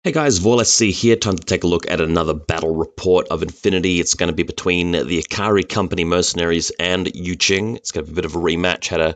Hey guys, VaulSC here. Time to take a look at another battle report of infiNity. It's going to be between the Ikari company mercenaries and YuJing. It's going to be a bit of a rematch. Had a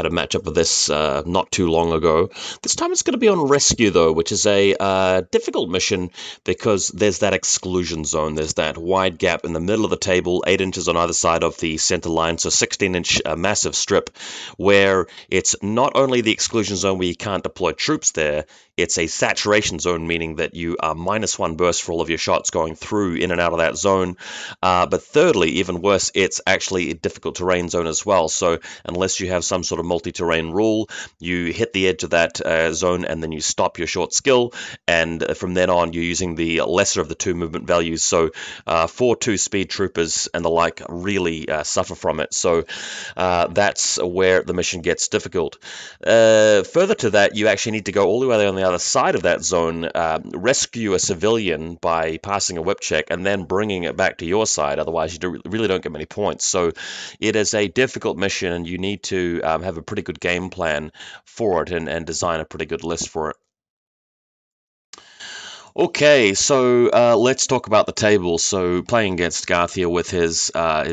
matchup of this not too long ago. This time it's going to be on rescue though, which is a difficult mission because there's that exclusion zone. There's that wide gap in the middle of the table, 8 inches on either side of the center line, so 16-inch massive strip, where it's not only the exclusion zone where you can't deploy troops there. It's a saturation zone, meaning that you are -1 burst for all of your shots going through in and out of that zone. But thirdly, even worse, it's actually a difficult terrain zone as well. So unless you have some sort of multi-terrain rule, you hit the edge of that zone and then you stop your short skill. And from then on, you're using the lesser of the two movement values. So 4-2 speed troopers and the like really suffer from it. So that's where the mission gets difficult. Further to that, you actually need to go all the way on the other side of that zone, rescue a civilian by passing a whip check, and then bringing it back to your side. Otherwise, you really don't get many points. So it is a difficult mission, and you need to have a pretty good game plan for it and design a pretty good list for it. Okay, so let's talk about the table. So playing against Garth here with his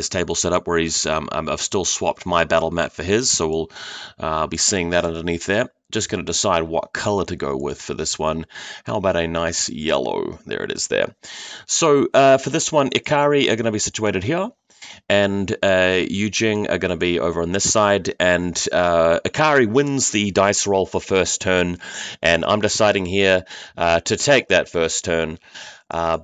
table set up, where I've still swapped my battle mat for his, so we'll be seeing that underneath there. Just going to decide what color to go with for this one. How about a nice yellow? There it is there. So for this one, Ikari are going to be situated here, and YuJing are going to be over on this side, and Ikari wins the dice roll for first turn, and I'm deciding here to take that first turn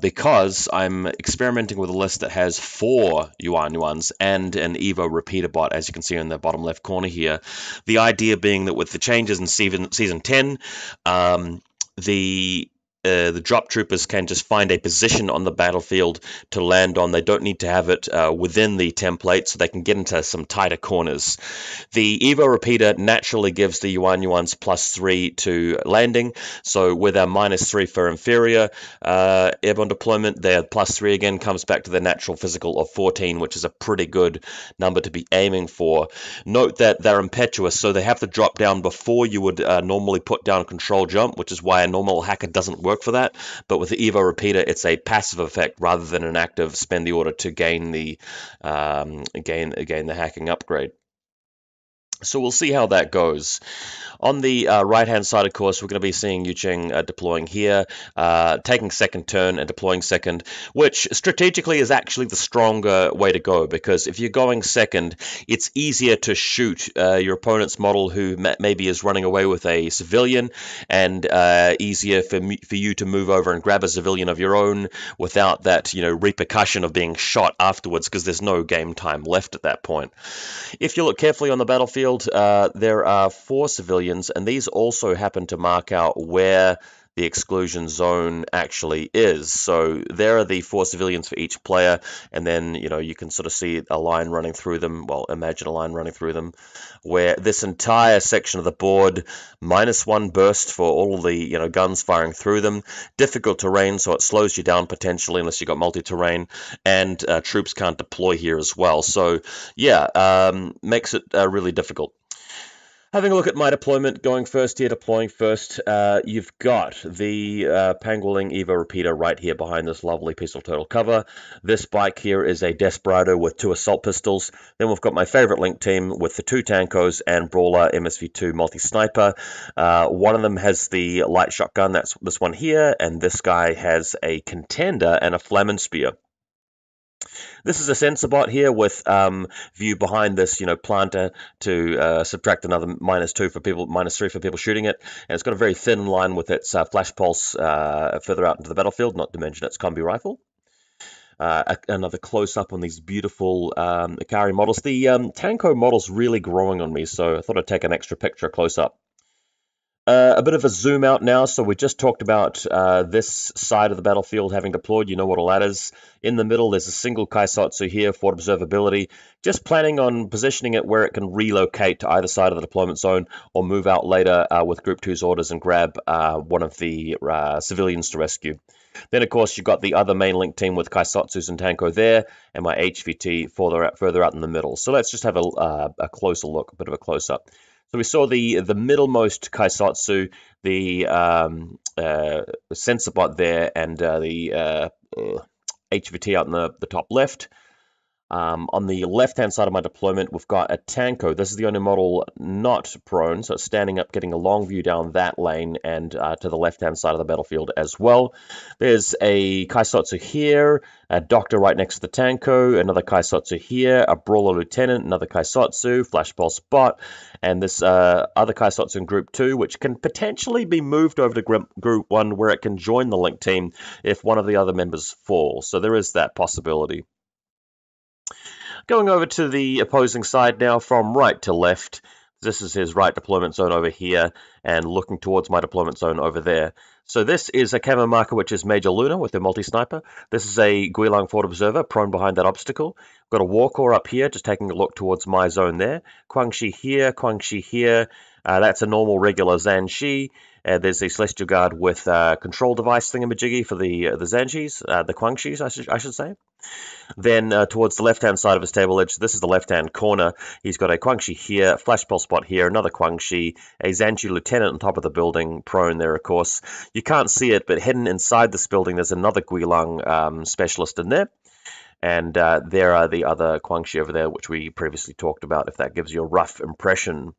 because I'm experimenting with a list that has 4 Yuan and an Evo repeater bot, as you can see in the bottom left corner here. The idea being that with the changes in season 10, the drop troopers can just find a position on the battlefield to land on. They don't need to have it within the template, so they can get into some tighter corners. The Evo repeater naturally gives the Yuans +3 to landing, so with our -3 for inferior airborne deployment, their +3 again comes back to the natural physical of 14, which is a pretty good number to be aiming for. Note that they're impetuous, so they have to drop down before you would normally put down control jump, which is why a normal hacker doesn't work for that. But with the Evo repeater, it's a passive effect rather than an active spend the order to gain the hacking upgrade. So we'll see how that goes. On the right-hand side, of course, we're going to be seeing YuJing deploying here, taking second turn and deploying second, which strategically is actually the stronger way to go, because if you're going second, it's easier to shoot your opponent's model who maybe is running away with a civilian, and easier for you to move over and grab a civilian of your own without that repercussion of being shot afterwards, because there's no game time left at that point. If you look carefully on the battlefield, there are 4 civilians, and these also happen to mark out where the exclusion zone actually is. So there are the 4 civilians for each player, and then you can sort of see a line running through them. Well, imagine a line running through them, where this entire section of the board, -1 burst for all of the guns firing through them. Difficult terrain, so it slows you down potentially unless you've got multi-terrain, and troops can't deploy here as well. So yeah, makes it really difficult. Having a look at my deployment, going first here, deploying first, you've got the Pangolin Evo repeater right here behind this lovely pistol turtle cover. This bike here is a Desperado with 2 assault pistols. Then we've got my favorite link team with the 2 Tankos and Brawler MSV2 multi-sniper. One of them has the light shotgun, that's this one here, and this guy has a Contender and a Flammenspier. This is a sensor bot here with view behind this, planter to subtract another -2 for people, -3 for people shooting it, and it's got a very thin line with its flash pulse further out into the battlefield, not to mention its combi rifle. Another close-up on these beautiful Ikari models. The Tanko model's really growing on me, so I thought I'd take an extra picture close-up. A bit of a zoom out now. So we just talked about this side of the battlefield having deployed. You know what all that is. In the middle, there's a single Kaisatsu here for observability. Just planning on positioning it where it can relocate to either side of the deployment zone or move out later with Group 2's orders and grab one of the civilians to rescue. Then, of course, you've got the other main link team with Kaisatsus and Tanko there, and my HVT further out in the middle. So let's just have a closer look, a bit of a close-up. So we saw the middlemost Kaisotsu, the sensor bot there, and the HVT out in the top left. On the left-hand side of my deployment, we've got a Tanko. This is the only model not prone, so it's standing up, getting a long view down that lane and to the left-hand side of the battlefield as well. There's a Kaisotsu here, a Doctor right next to the Tanko, another Kaisotsu here, a Brawler Lieutenant, another Kaisotsu, Flash Pulse Bot, and this other Kaisotsu in Group 2, which can potentially be moved over to Group 1 where it can join the Link team if one of the other members falls. So there is that possibility. Going over to the opposing side now from right to left. This is his right deployment zone over here and looking towards my deployment zone over there. So this is a camo marker, which is Major Luna with their multi-sniper. This is a Guilang Fort Observer prone behind that obstacle. Got a Warcore up here, just taking a look towards my zone there. Guangxi here, Guangxi here. That's a normal regular Zanshi. There's a Celestial Guard with control device thingamajiggy for the Zanshis, the Guangxis, I should say. Then towards the left-hand side of his table edge, this is the left-hand corner. He's got a Guangxi here, Flash Pulse Spot here, another Guangxi, a Zanshi Lieutenant on top of the building, prone there, of course. You can't see it, but hidden inside this building, there's another Guilang specialist in there. And there are the other Guangxi over there, which we previously talked about, if that gives you a rough impression.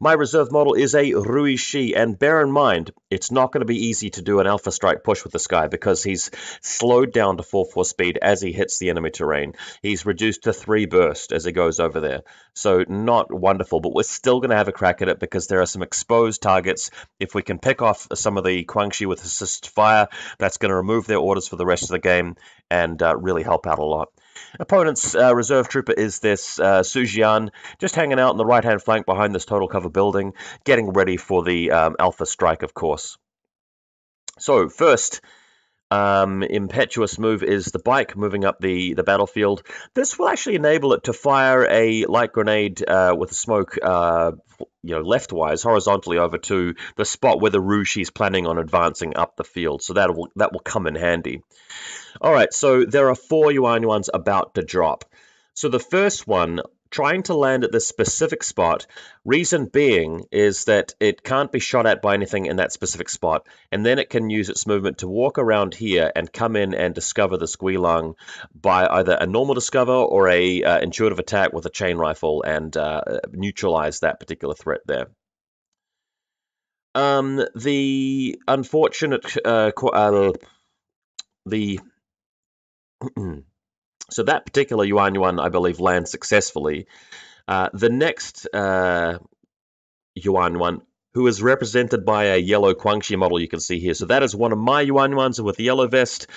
My reserve model is a Rui Shi, and bear in mind, it's not going to be easy to do an Alpha Strike push with this guy because he's slowed down to 4/4 speed as he hits the enemy terrain. He's reduced to 3 burst as he goes over there. So not wonderful, but we're still going to have a crack at it because there are some exposed targets. If we can pick off some of the Guangxi with assist fire, that's going to remove their orders for the rest of the game and really help out a lot. Opponent's reserve trooper is this Sujian, just hanging out on the right-hand flank behind this total cover building, getting ready for the Alpha Strike, of course. So first impetuous move is the bike moving up the battlefield. This will actually enable it to fire a light grenade with a smoke leftwise, horizontally over to the spot where the Rouge is planning on advancing up the field. So that will come in handy. All right, so there are 4 Yuan about to drop. So the first one, trying to land at this specific spot, reason being is that it can't be shot at by anything in that specific spot, and then it can use its movement to walk around here and come in and discover the Guilang by either a normal discover or a intuitive attack with a chain rifle and neutralize that particular threat there. The unfortunate so that particular Yuan, I believe, lands successfully. The next Yuan, who is represented by a yellow Guangxi model you can see here. So that is one of my Yuans with a yellow vest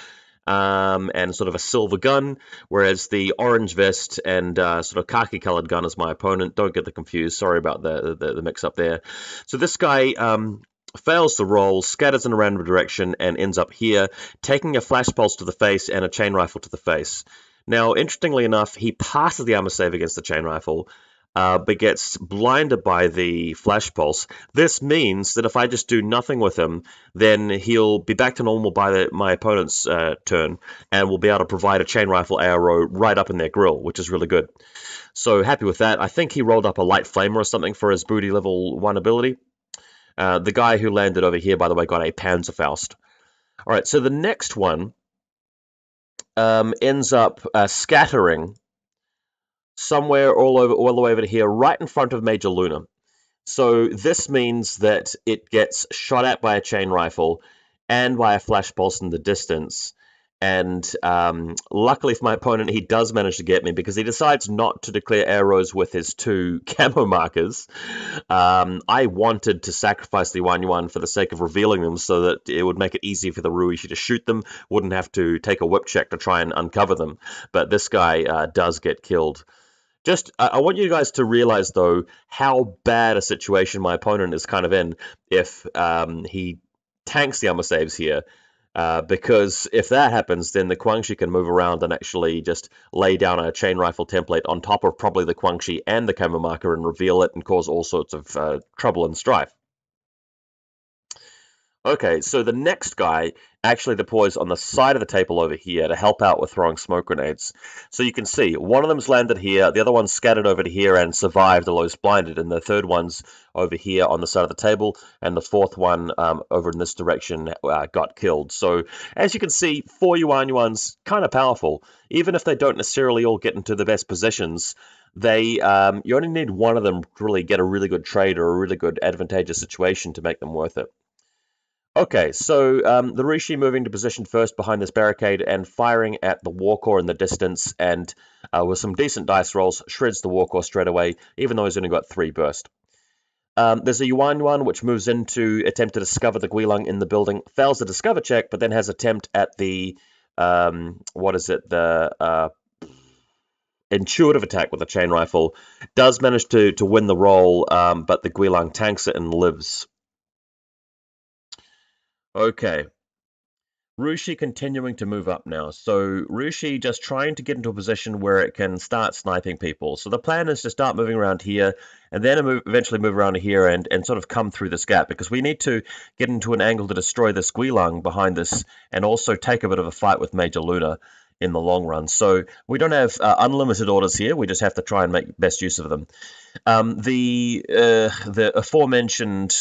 and sort of a silver gun, whereas the orange vest and sort of khaki-colored gun is my opponent. Don't get the confused. Sorry about the mix-up there. So this guy fails the roll, scatters in a random direction, and ends up here, taking a flash pulse to the face and a chain rifle to the face. Now, interestingly enough, he passes the armor save against the chain rifle, but gets blinded by the flash pulse. This means that if I just do nothing with him, then he'll be back to normal by my opponent's turn, and will be able to provide a chain rifle arrow right up in their grill, which is really good. So happy with that. I think he rolled up a light flamer or something for his booty level 1 ability. The guy who landed over here, by the way, got a Panzerfaust. All right, so the next one ends up scattering somewhere all the way over to here, right in front of Major Luna. So this means that it gets shot at by a chain rifle and by a flash pulse in the distance. And luckily for my opponent, he does manage to get me because he decides not to declare arrows with his 2 camo markers. I wanted to sacrifice the Yuan for the sake of revealing them so that it would make it easier for the Ruishi to shoot them, wouldn't have to take a whip check to try and uncover them. But this guy does get killed. Just, I want you guys to realize, though, how bad a situation my opponent is kind of in if he tanks the armor saves here. Because if that happens, then the Guangxi can move around and actually just lay down a chain rifle template on top of probably the Guangxi and the camo marker and reveal it and cause all sorts of trouble and strife. Okay, so the next guy actually deploys on the side of the table over here to help out with throwing smoke grenades. So you can see one of them's landed here, the other one's scattered over to here and survived, although it's blinded, and the third one's over here on the side of the table, and the fourth one over in this direction got killed. So as you can see, 4 Yuan-Yuan's kind of powerful. Even if they don't necessarily all get into the best positions, they you only need one of them to really get a really good trade or a really good advantageous situation to make them worth it. Okay, so the Rishi moving to position first behind this barricade and firing at the Warcore in the distance, and with some decent dice rolls, shreds the Warcore straight away, even though he's only got 3 burst. There's a Yuan which moves in to attempt to discover the Guilong in the building, fails the discover check, but then has attempt at the, the intuitive attack with a chain rifle, does manage to win the roll, but the Guilong tanks it and lives. Okay. Rushi continuing to move up now. So Rushi just trying to get into a position where it can start sniping people. So the plan is to start moving around here and then eventually move around here and sort of come through this gap, because we need to get into an angle to destroy this Guilong behind this and also take a bit of a fight with Major Luna in the long run. So we don't have unlimited orders here. We just have to try and make best use of them. The aforementioned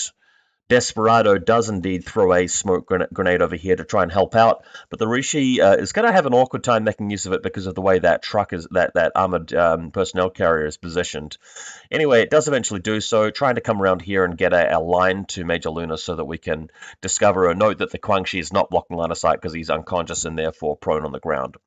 Desperado does indeed throw a smoke grenade over here to try and help out, but the Rishi is going to have an awkward time making use of it because of the way that truck is, that armored personnel carrier is positioned. Anyway, it does eventually do so, trying to come around here and get a line to Major Luna so that we can discover or note that the Guangxi is not blocking line of sight because he's unconscious and therefore prone on the ground.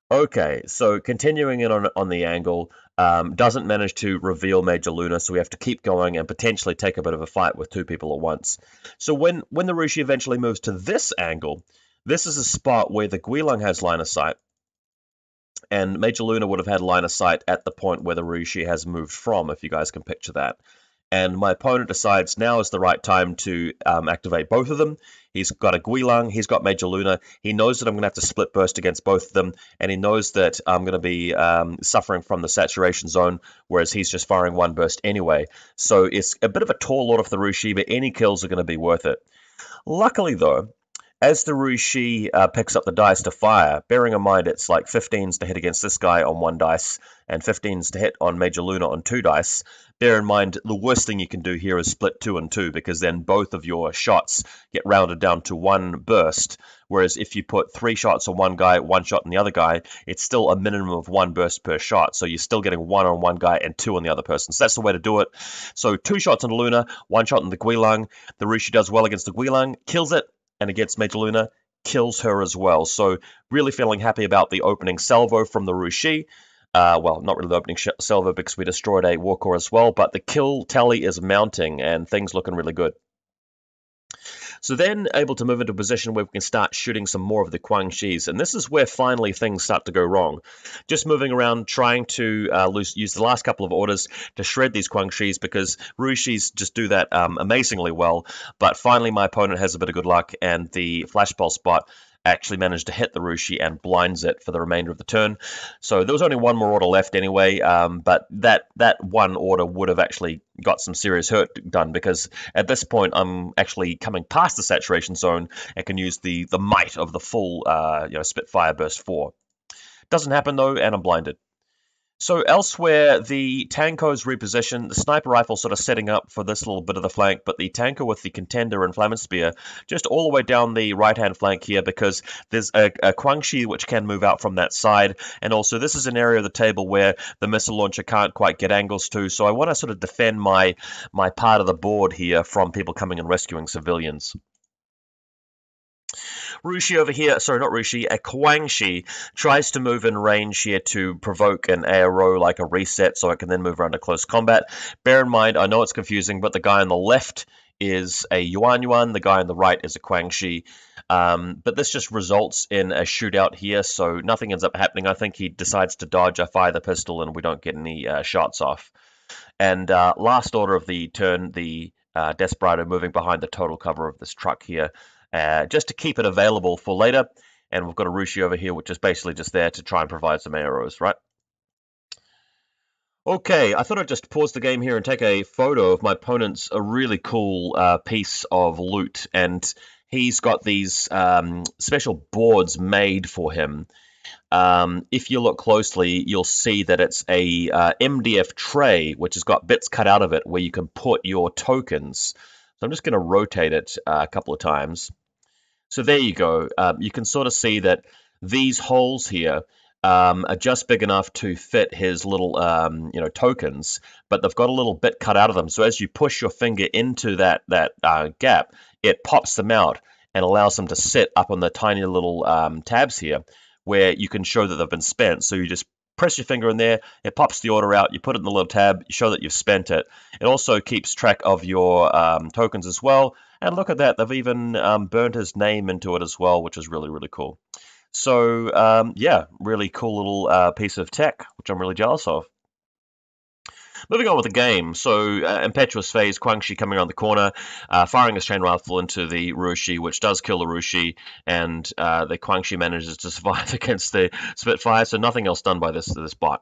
Okay, so continuing in on the angle, doesn't manage to reveal Major Luna, so we have to keep going and potentially take a bit of a fight with 2 people at once. So when the Rushi eventually moves to this angle, this is a spot where the Guilong has line of sight, and Major Luna would have had line of sight at the point where the Rushi has moved from, if you guys can picture that. And my opponent decides now is the right time to activate both of them. He's got a Guilong, he's got Major Luna. He knows that I'm going to have to split burst against both of them, and he knows that I'm going to be suffering from the saturation zone, whereas he's just firing 1 burst anyway. So it's a bit of a tall order for the Rushi, but any kills are going to be worth it. Luckily, though, as the Rushi picks up the dice to fire, bearing in mind it's like 15s to hit against this guy on 1 dice and 15s to hit on Major Luna on 2 dice, bear in mind the worst thing you can do here is split 2 and 2, because then both of your shots get rounded down to 1 burst, whereas if you put 3 shots on one guy, 1 shot on the other guy, it's still a minimum of 1 burst per shot, so you're still getting 1 on one guy and 2 on the other person. So that's the way to do it. So 2 shots on Luna, 1 shot on the Guilong. The Rushi does well against the Guilong, kills it, and against Major Luna, kills her as well. So really feeling happy about the opening salvo from the Rushi. Well, not really the opening salvo because we destroyed a Warcore as well, but the kill tally is mounting and things looking really good. So then able to move into a position where we can start shooting some more of the Guangxis, and this is where finally things start to go wrong. Just moving around, trying to use the last couple of orders to shred these Guangxis, because Rushis just do that amazingly well, but finally my opponent has a bit of good luck, and the Flash Pulse bot actually managed to hit the Rushi and blinds it for the remainder of the turn. So there was only 1 more order left anyway, but that 1 order would have actually got some serious hurt done, because at this point I'm actually coming past the saturation zone and can use the might of the full Spitfire Burst 4. Doesn't happen though, and I'm blinded. So elsewhere, the Tanko's repositioned, the sniper rifle sort of setting up for this little bit of the flank, but the Tanko with the Contender and Flamin' Spear just all the way down the right-hand flank here, because there's a Guangxi which can move out from that side, and also this is an area of the table where the missile launcher can't quite get angles to, so I want to sort of defend my part of the board here from people coming and rescuing civilians. Rushi over here, sorry, not Rushi, a Guangxi tries to move in range here to provoke an ARO like a reset so it can then move around to close combat. Bear in mind, I know it's confusing, but the guy on the left is a Yuan, the guy on the right is a Guangxi. But this just results in a shootout here, so nothing ends up happening. I think he decides to dodge, I fire the pistol, and we don't get any shots off. And last order of the turn, the Desperado moving behind the total cover of this truck here, just to keep it available for later. And we've got a Rushi over here, which is basically just there to try and provide some arrows, right? Okay, I thought I'd just pause the game here and take a photo of my opponent's a really cool piece of loot, and he's got these special boards made for him. If you look closely, you'll see that it's a MDF tray, which has got bits cut out of it where you can put your tokens. So I'm just going to rotate it a couple of times. So there you go. You can sort of see that these holes here are just big enough to fit his little, tokens, but they've got a little bit cut out of them. So as you push your finger into that gap, it pops them out and allows them to sit up on the tiny little tabs here, where you can show that they've been spent. So you just press your finger in there, it pops the order out, you put it in the little tab, you show that you've spent it. It also keeps track of your tokens as well. And look at that, they've even burned his name into it as well, which is really, really cool. So, yeah, really cool little piece of tech, which I'm really jealous of. Moving on with the game, so Impetuous Phase, Guangxi coming around the corner, firing his chain rifle into the Rushi, which does kill the Rushi, and the Guangxi manages to survive against the Spitfire, so nothing else done by this bot.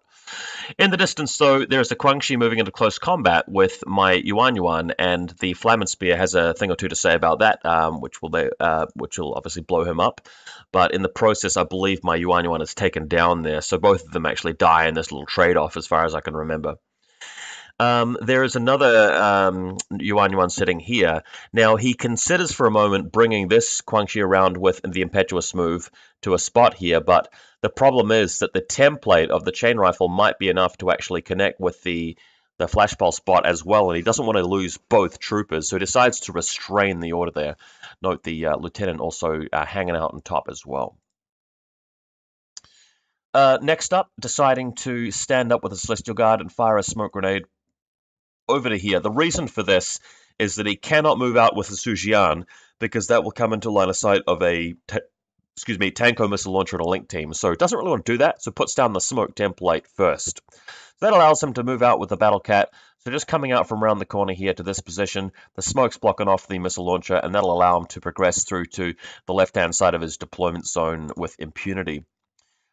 In the distance, though, there's the Guangxi moving into close combat with my Yuan, and the Flamen Spear has a thing or two to say about that, which will obviously blow him up. But in the process, I believe my Yuan is taken down there, so both of them actually die in this little trade-off, as far as I can remember. There is another Yuan sitting here. Now, he considers for a moment bringing this Guangxi around with the Impetuous move to a spot here, but the problem is that the template of the chain rifle might be enough to actually connect with the flash pulse spot as well, and he doesn't want to lose both troopers, so he decides to restrain the order there. Note the lieutenant also hanging out on top as well. Next up, deciding to stand up with a Celestial Guard and fire a smoke grenade over to here. The reason for this is that he cannot move out with the Sujian because that will come into line of sight of a Tanko missile launcher and a link team. So it doesn't really want to do that, so puts down the smoke template first. So that allows him to move out with the Battle Cat. So just coming out from around the corner here to this position, the smoke's blocking off the missile launcher, and that'll allow him to progress through to the left-hand side of his deployment zone with impunity.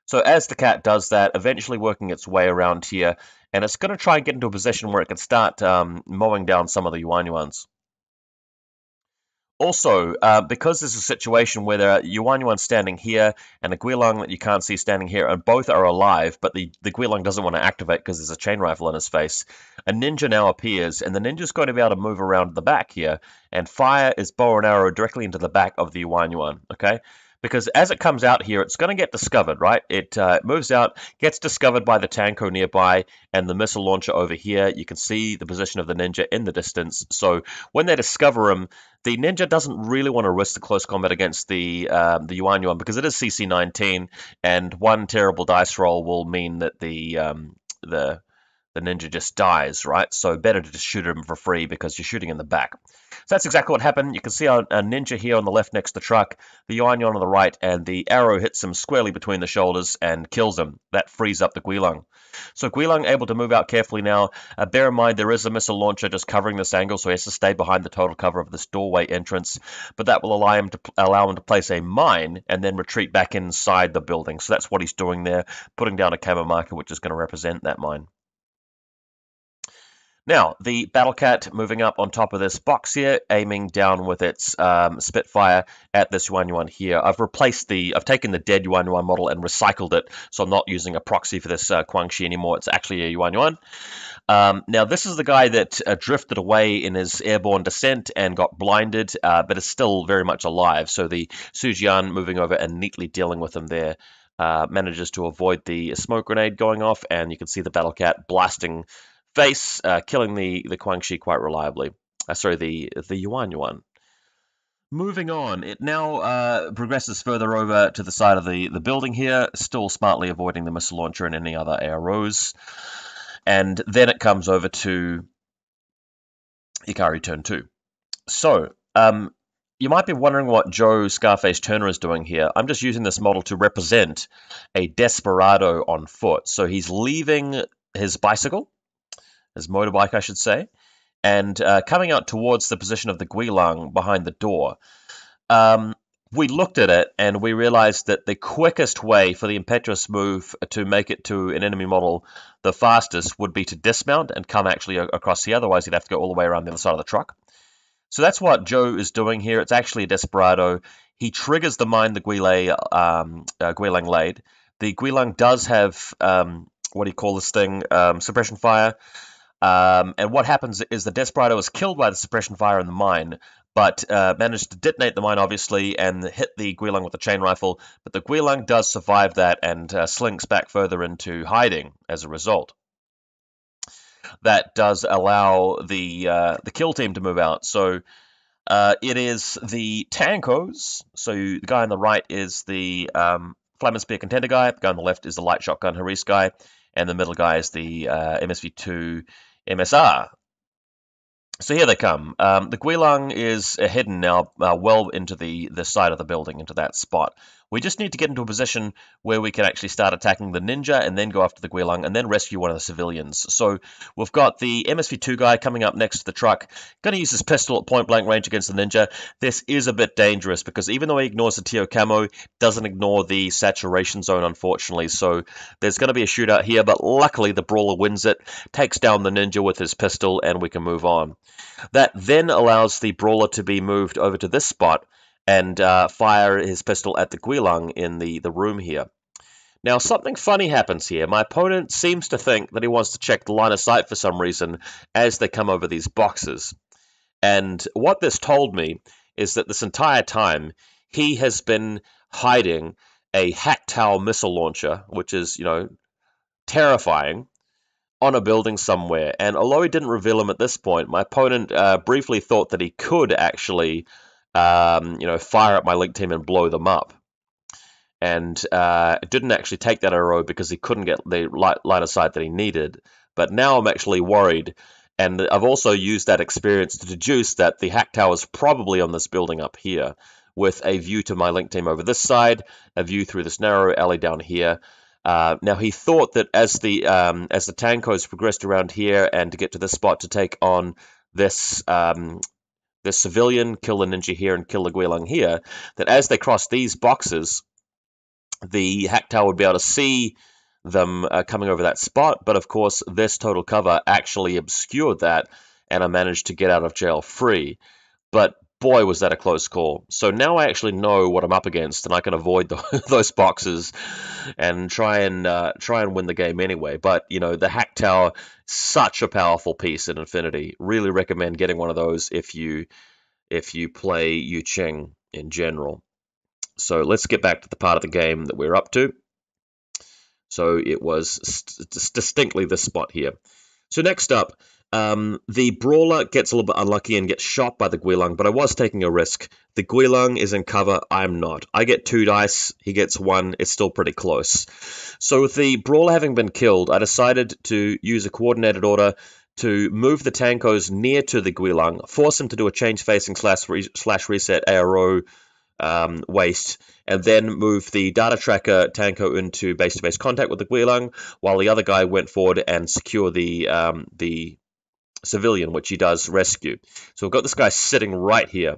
So as the cat does that, eventually working its way around here, and it's going to try and get into a position where it can start mowing down some of the Yuan. Also, because there's a situation where there are Yuan standing here and a Guilong that you can't see standing here, and both are alive, but the Guilong doesn't want to activate because there's a chain rifle in his face, a ninja now appears, and the ninja's going to be able to move around the back here and fire his bow and arrow directly into the back of the Yuan, okay? Because as it comes out here, it's going to get discovered, right? It moves out, gets discovered by the Tanko nearby, and the missile launcher over here. You can see the position of the ninja in the distance. So when they discover him, the ninja doesn't really want to risk the close combat against the Yuan because it is CC-19, and one terrible dice roll will mean that the ninja just dies, right? So better to just shoot him for free because you're shooting in the back. So that's exactly what happened. You can see a ninja here on the left next to the truck, the Yuan on the right, and the arrow hits him squarely between the shoulders and kills him. That frees up the Guilong. So Guilong able to move out carefully now. Bear in mind there is a missile launcher just covering this angle, so he has to stay behind the total cover of this doorway entrance. But that will allow him to place a mine and then retreat back inside the building. So that's what he's doing there, putting down a camo marker which is going to represent that mine. Now, the Battle Cat moving up on top of this box here, aiming down with its Spitfire at this Yuan here. I've taken the dead Yuan model and recycled it, so I'm not using a proxy for this Guangxi anymore. It's actually a Yuan. Now, this is the guy that drifted away in his airborne descent and got blinded, but is still very much alive. So the Sujian moving over and neatly dealing with him there. Manages to avoid the smoke grenade going off, and you can see the Battle Cat blasting face, killing the Guangxi quite reliably. The Yuan. Moving on, it now progresses further over to the side of the building here, still smartly avoiding the missile launcher and any other arrows. And then it comes over to Ikari turn 2. So, you might be wondering what Joe Scarface Turner is doing here. I'm just using this model to represent a desperado on foot. So he's leaving his bicycle, his motorbike, I should say, and coming out towards the position of the Guilong behind the door. we looked at it and we realized that the quickest way for the impetuous move to make it to an enemy model the fastest would be to dismount and come actually across here. Otherwise, you'd have to go all the way around the other side of the truck. So that's what Joe is doing here. It's actually a Desperado. He triggers the mine the Guilang laid. The Guilang does have, what do you call this thing, suppression fire. And what happens is the Desperado is killed by the suppression fire in the mine, but managed to detonate the mine, obviously, and hit the Guilang with the chain rifle. But the Guilang does survive that and slinks back further into hiding as a result. That does allow the kill team to move out. So it is the Tankos. So the guy on the right is the Flamer Spear Contender guy. The guy on the left is the Light Shotgun Haris guy. And the middle guy is the MSV2 MSR. So here they come. The Guilang is hidden now well into the side of the building, into that spot. We just need to get into a position where we can actually start attacking the ninja and then go after the Guilang and then rescue one of the civilians. So we've got the MSV2 guy coming up next to the truck, going to use his pistol at point blank range against the ninja. This is a bit dangerous because even though he ignores the TO camo, doesn't ignore the saturation zone, unfortunately. So there's going to be a shootout here, but luckily the brawler wins it, takes down the ninja with his pistol, and we can move on. That then allows the brawler to be moved over to this spot and fire his pistol at the Guilang in the room here. Now, something funny happens here. My opponent seems to think that he wants to check the line of sight for some reason as they come over these boxes. And what this told me is that this entire time, he has been hiding a Hacktow missile launcher, which is, terrifying, on a building somewhere. And although he didn't reveal him at this point, my opponent briefly thought that he could actually fire at my link team and blow them up. And didn't actually take that arrow because he couldn't get the line of sight that he needed. But now I'm actually worried. And I've also used that experience to deduce that the Hacktow is probably on this building up here, with a view to my link team over this side, a view through this narrow alley down here. Now he thought that as the Tankos progressed around here and to get to this spot to take on this civilian, kill the ninja here and kill the Guilang here, that as they crossed these boxes, the Hacktow would be able to see them coming over that spot. But of course, this total cover actually obscured that, and I managed to get out of jail free. But boy, was that a close call. So now I actually know what I'm up against, and I can avoid those boxes and try and win the game anyway. But the Hacktow, such a powerful piece in infiNity. Really recommend getting one of those if you play YuJing in general. So let's get back to the part of the game that we're up to. So it was distinctly this spot here. So next up, the brawler gets a little bit unlucky and gets shot by the Guilang, but I was taking a risk. The Guilang is in cover, I'm not. I get 2 dice, he gets 1, it's still pretty close. So with the brawler having been killed, I decided to use a coordinated order to move the Tankos near to the Guilang, force him to do a change facing slash reset ARO waste, and then move the data tracker Tanko into base-to-base contact with the Guilang, while the other guy went forward and secure the civilian, which he does rescue. So we've got this guy sitting right here.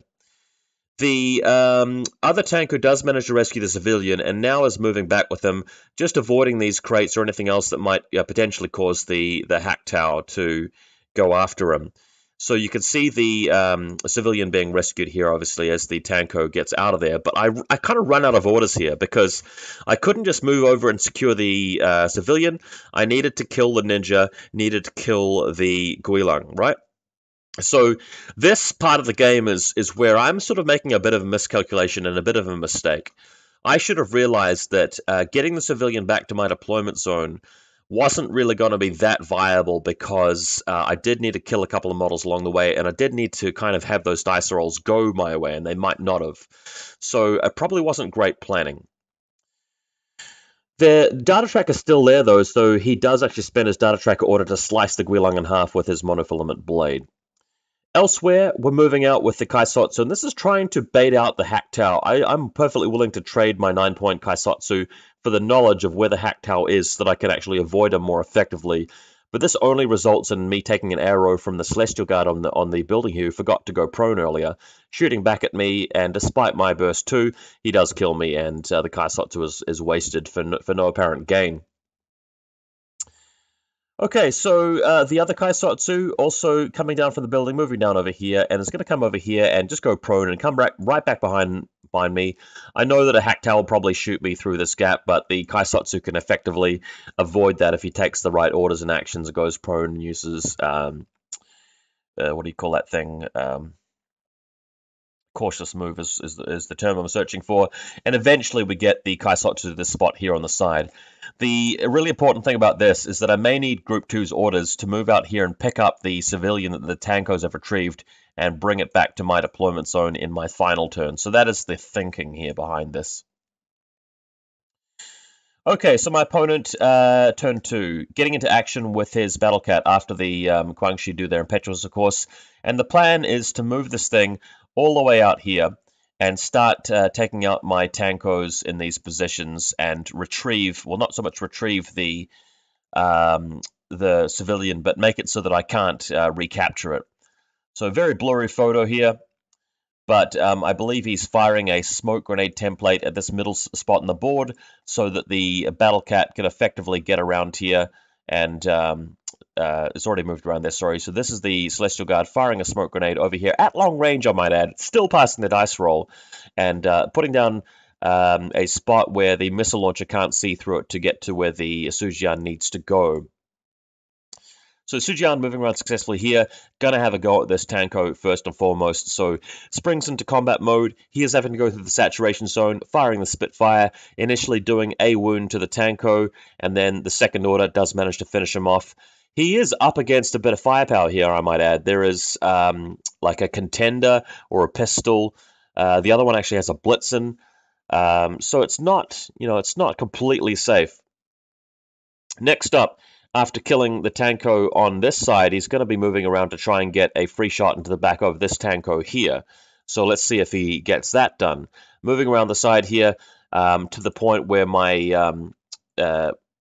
The other Tanko does manage to rescue the civilian and now is moving back with him, just avoiding these crates or anything else that might potentially cause the Hacktow to go after him. So you can see the civilian being rescued here, obviously, as the Tanko gets out of there. But I kind of run out of orders here because I couldn't just move over and secure the civilian. I needed to kill the ninja, needed to kill the Guilang, right? So this part of the game is where I'm sort of making a bit of a miscalculation and a bit of a mistake. I should have realized that getting the civilian back to my deployment zone wasn't really going to be that viable because I did need to kill a couple of models along the way, and I did need to kind of have those dice rolls go my way, and they might not have. So it probably wasn't great planning. The data tracker is still there, though, so he does actually spend his data tracker order to slice the Guilang in half with his monofilament blade. Elsewhere, we're moving out with the Kaisotsu, and this is trying to bait out the Hacktow. I'm perfectly willing to trade my 9-point Kaisotsu for the knowledge of where the Hacktow is so that I can actually avoid him more effectively. but this only results in me taking an arrow from the Celestial Guard on the building here, who forgot to go prone earlier, shooting back at me, and despite my burst 2, he does kill me, and the Kaisotsu is wasted for no apparent gain. Okay, so the other Kaisotsu also coming down from the building, moving down over here, and it's going to come over here and just go prone and come right back behind me. I know that a Hacktail will probably shoot me through this gap, but the Kaisotsu can effectively avoid that if he takes the right orders and actions and goes prone and uses, what do you call that thing? Cautious move is the term I'm searching for, and eventually we get the Kaisotsu to this spot here on the side. The really important thing about this is that I may need Group 2's orders to move out here and pick up the civilian that the Tankos have retrieved and bring it back to my deployment zone in my final turn. So that is the thinking here behind this. Okay, so my opponent, turn 2, getting into action with his Battle Cat after the Guangxi do their Impetuous, of course, and the plan is to move this thing all the way out here and start taking out my Tankos in these positions and retrieve, well, not so much retrieve the civilian, but make it so that I can't recapture it. So very blurry photo here, but I believe he's firing a smoke grenade template at this middle spot on the board so that the Battle Cat can effectively get around here, and it's already moved around there, sorry. So this is the Celestial Guard firing a smoke grenade over here at long range, I might add, still passing the dice roll, and putting down a spot where the missile launcher can't see through it to get to where the Sujian needs to go. So Sujian moving around successfully here, gonna have a go at this Tanko first and foremost, so springs into combat mode. He is having to go through the saturation zone, firing the Spitfire, initially doing a wound to the Tanko, and then the second order does manage to finish him off. He is up against a bit of firepower here, I might add. There is like a contender or a pistol. The other one actually has a Blitzen, so it's not, it's not completely safe. Next up, after killing the Tanko on this side, he's going to be moving around to try and get a free shot into the back of this Tanko here. So let's see if he gets that done. Moving around the side here to the point where my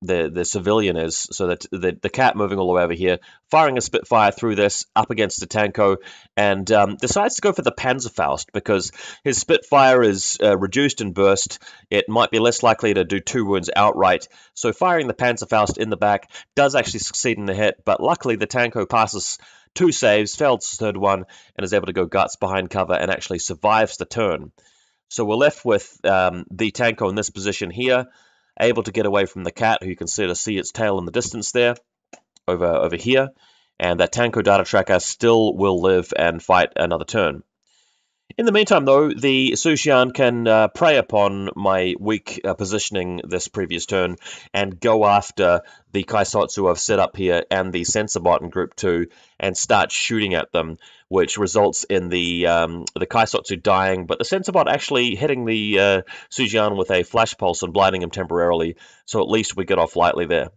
the civilian is, so that the cat moving all the way over here, firing a Spitfire through this up against the Tanko, and decides to go for the Panzerfaust because his Spitfire is reduced in burst. It might be less likely to do 2 wounds outright, so firing the Panzerfaust in the back does actually succeed in the hit, but luckily the Tanko passes 2 saves, fails the third one, and is able to go guts behind cover and actually survives the turn. So we're left with the Tanko in this position here, able to get away from the cat, who you can sort of see its tail in the distance there, over here, and that Tanko data tracker still will live and fight another turn. In the meantime, though, the Sujian can prey upon my weak positioning this previous turn and go after the Kaisotsu I've set up here and the Sensorbot in Group 2 and start shooting at them, which results in the Kaisotsu dying, but the Sensorbot actually hitting the Sujian with a flash pulse and blinding him temporarily, so at least we get off lightly there.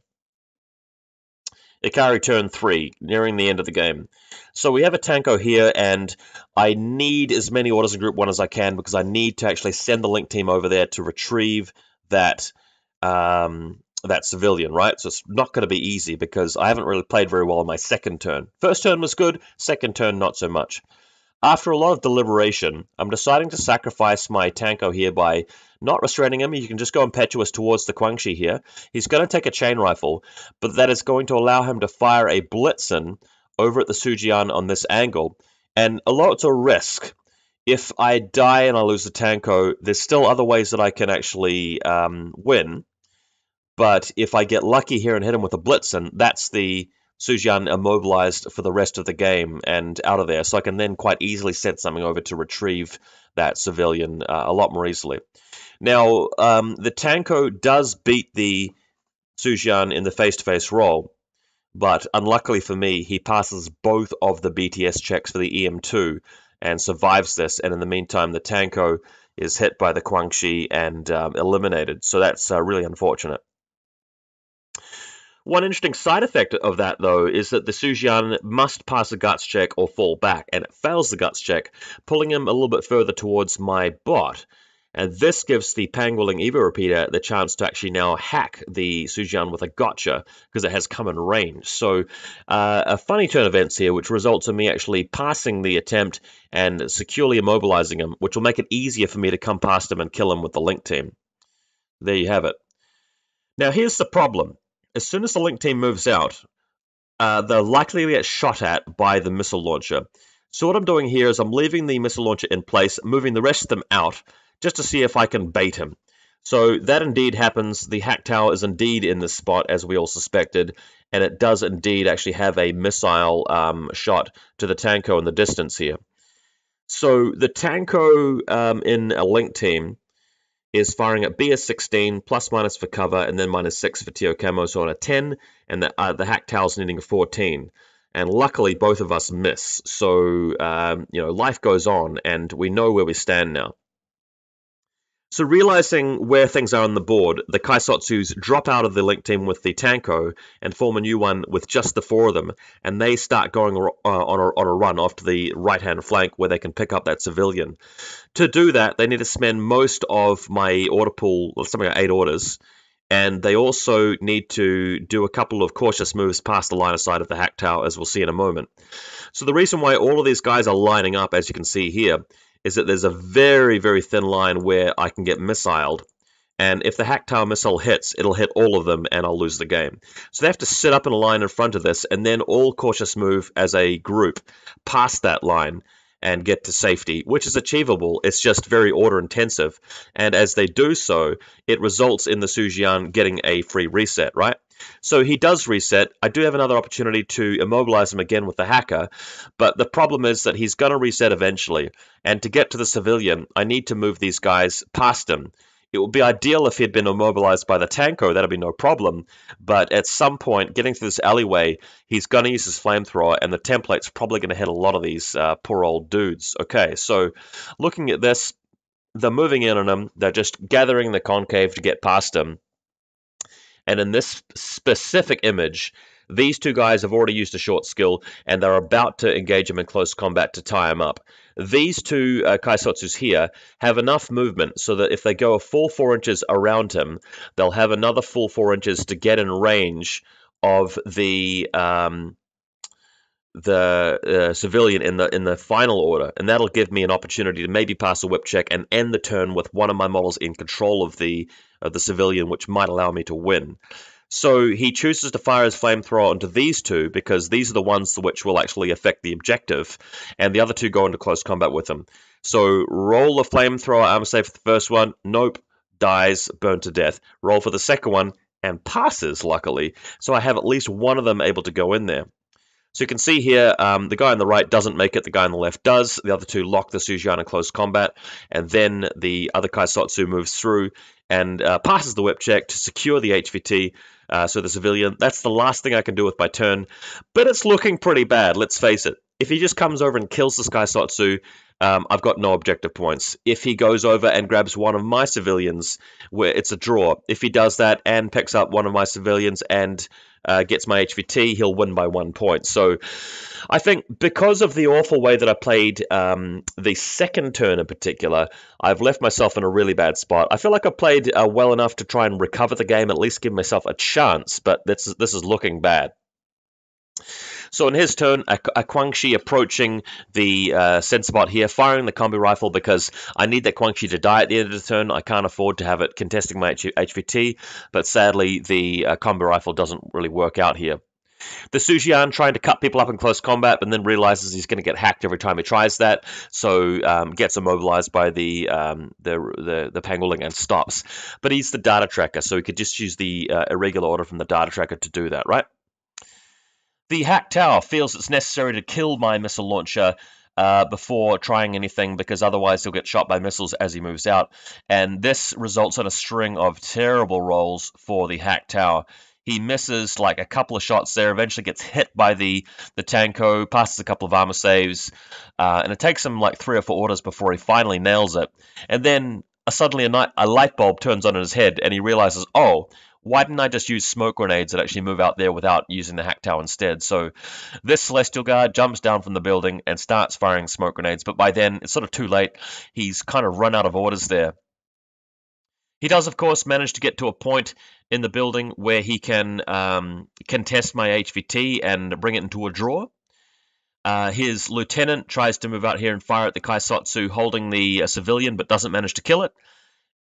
Ikari turn 3, nearing the end of the game. So we have a Tanko here, and I need as many orders in Group 1 as I can because I need to actually send the Link team over there to retrieve that that civilian, right? So it's not going to be easy because I haven't really played very well on my second turn. First turn was good, second turn not so much. After a lot of deliberation, I'm deciding to sacrifice my Tanko here by not restraining him. You can just go impetuous towards the Guangxi here. He's going to take a chain rifle, but that is going to allow him to fire a Blitzen over at the Sujian on this angle. And although it's a risk, if I die and I lose the Tanko, there's still other ways that I can actually win. But if I get lucky here and hit him with a Blitzen, that's the Sujian immobilized for the rest of the game and out of there. So I can then quite easily set something over to retrieve that civilian a lot more easily. Now, the Tanko does beat the Sujian in the face-to-face roll, but unluckily for me, he passes both of the BTS checks for the EM2 and survives this, and in the meantime, the Tanko is hit by the Guangxi and eliminated, so that's really unfortunate. One interesting side effect of that, though, is that the Sujian must pass a guts check or fall back, and it fails the guts check, pulling him a little bit further towards my bot. And this gives the Pangolin Evo Repeater the chance to actually now hack the Sujian with a gotcha, because it has come in range. So a funny turn of events here, which results in me actually passing the attempt and securely immobilizing him, which will make it easier for me to come past him and kill him with the Link Team. There you have it. Now here's the problem. As soon as the Link Team moves out, they're likely to get shot at by the missile launcher. So what I'm doing here is I'm leaving the missile launcher in place, moving the rest of them out, just to see if I can bait him. So that indeed happens. The hack tower is indeed in this spot, as we all suspected, and it does indeed actually have a missile shot to the Tanko in the distance here. So the Tanko in a Link Team is firing at BS16, plus minus for cover, and then -6 for TO camo, so on a 10, and the hack tower's needing a 14. And luckily, both of us miss. So, life goes on, and we know where we stand now. So realizing where things are on the board, the Kaisotsus drop out of the Link Team with the Tanko and form a new one with just the 4 of them, and they start going on a run off to the right-hand flank where they can pick up that civilian. To do that, they need to spend most of my order pool, something like 8 orders, and they also need to do a couple of cautious moves past the line of sight of the hack tower, as we'll see in a moment. So the reason why all of these guys are lining up, as you can see here, is that there's a very, very thin line where I can get missiled. And if the hack tower missile hits, it'll hit all of them and I'll lose the game. So they have to sit up in a line in front of this and then all cautious move as a group past that line and get to safety, which is achievable. It's just very order intensive. And as they do so, it results in the Sujian getting a free reset, right? So he does reset. I do have another opportunity to immobilize him again with the hacker, but the problem is that he's going to reset eventually. And to get to the civilian, I need to move these guys past him. It would be ideal if he had been immobilized by the Tanko, that'd be no problem. But at some point, getting through this alleyway, he's going to use his flamethrower, and the template's probably going to hit a lot of these poor old dudes. Okay, so looking at this, they're moving in on him. They're just gathering the concave to get past him. And in this specific image, these 2 guys have already used a short skill, and they're about to engage him in close combat to tie him up. These 2 Kaisotsus here have enough movement so that if they go a full 4 inches around him, they'll have another full 4 inches to get in range of the civilian in the final order, and that'll give me an opportunity to maybe pass a whip check and end the turn with one of my models in control of the civilian, which might allow me to win. So he chooses to fire his flamethrower onto these 2 because these are the ones which will actually affect the objective, and the other 2 go into close combat with him. So roll the flamethrower, armor save for the first one, nope, dies, burned to death. Roll for the second one, and passes, luckily. So I have at least one of them able to go in there. So you can see here, the guy on the right doesn't make it, the guy on the left does. The other 2 lock the Sujian in close combat, and then the other Kaisotsu moves through and passes the whip check to secure the HVT, so the civilian. That's the last thing I can do with my turn, but it's looking pretty bad, let's face it. If he just comes over and kills this Kaisotsu, I've got no objective points. If he goes over and grabs one of my civilians, where it's a draw. If he does that and picks up one of my civilians and gets my HVT, he'll win by 1 point. So I think because of the awful way that I played the second turn in particular, I've left myself in a really bad spot. I feel like I played well enough to try and recover the game, at least give myself a chance, but this is looking bad. So in his turn, a Guangxi approaching the sensor bot here, firing the combi rifle because I need that Guangxi to die at the end of the turn. I can't afford to have it contesting my HVT, but sadly the combi rifle doesn't really work out here. The Sujian trying to cut people up in close combat, but then realizes he's going to get hacked every time he tries that, so gets immobilized by the Pangolin and stops. But he's the data tracker, so he could just use the irregular order from the data tracker to do that, right? The hack tower feels it's necessary to kill my missile launcher before trying anything, because otherwise he'll get shot by missiles as he moves out. And this results in a string of terrible rolls for the hack tower. He misses like a couple of shots there, eventually gets hit by the Tanko, passes a couple of armor saves, and it takes him like 3 or 4 orders before he finally nails it. And then suddenly a light bulb turns on in his head, and he realizes, oh, why didn't I just use smoke grenades that actually move out there without using the hack tower instead? So this Celestial Guard jumps down from the building and starts firing smoke grenades, but by then it's sort of too late. He's kind of run out of orders there. He does, of course, manage to get to a point in the building where he can contest my HVT and bring it into a draw. His lieutenant tries to move out here and fire at the Kaisotsu, holding the civilian, but doesn't manage to kill it.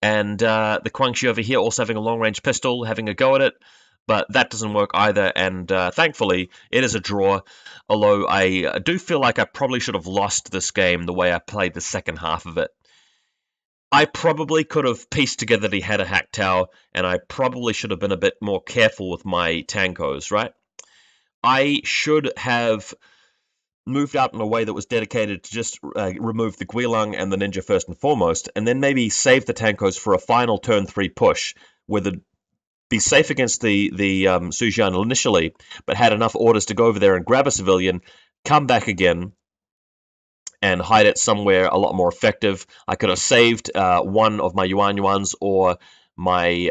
And the Guangxi over here also having a long-range pistol, having a go at it, but that doesn't work either. And thankfully, it is a draw, although I do feel like I probably should have lost this game the way I played the second half of it. I probably could have pieced together that he had a hack tower, and I probably should have been a bit more careful with my tankos, right? I should have moved out in a way that was dedicated to just remove the Guilang and the Ninja first and foremost, and then maybe save the tankos for a final turn 3 push, where they'd be safe against the Sujian initially, but had enough orders to go over there and grab a civilian, come back again, and hide it somewhere a lot more effective. I could have saved one of my Yuan or my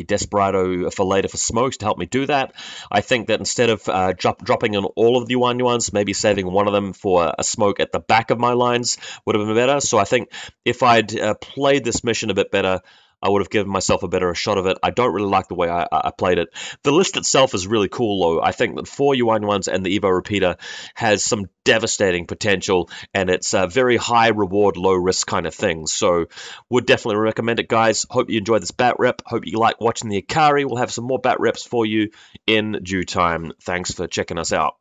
Desperado for later for smokes to help me do that. I think that instead of dropping in all of the Yuan, maybe saving one of them for a smoke at the back of my lines would have been better. So I think if I'd played this mission a bit better, I would have given myself a better shot of it. I don't really like the way I played it. The list itself is really cool, though. I think that 4 Yuan and the Evo Repeater has some devastating potential, and it's a very high reward, low risk kind of thing. So would definitely recommend it, guys. Hope you enjoyed this bat rep. Hope you like watching the Ikari. We'll have some more bat reps for you in due time. Thanks for checking us out.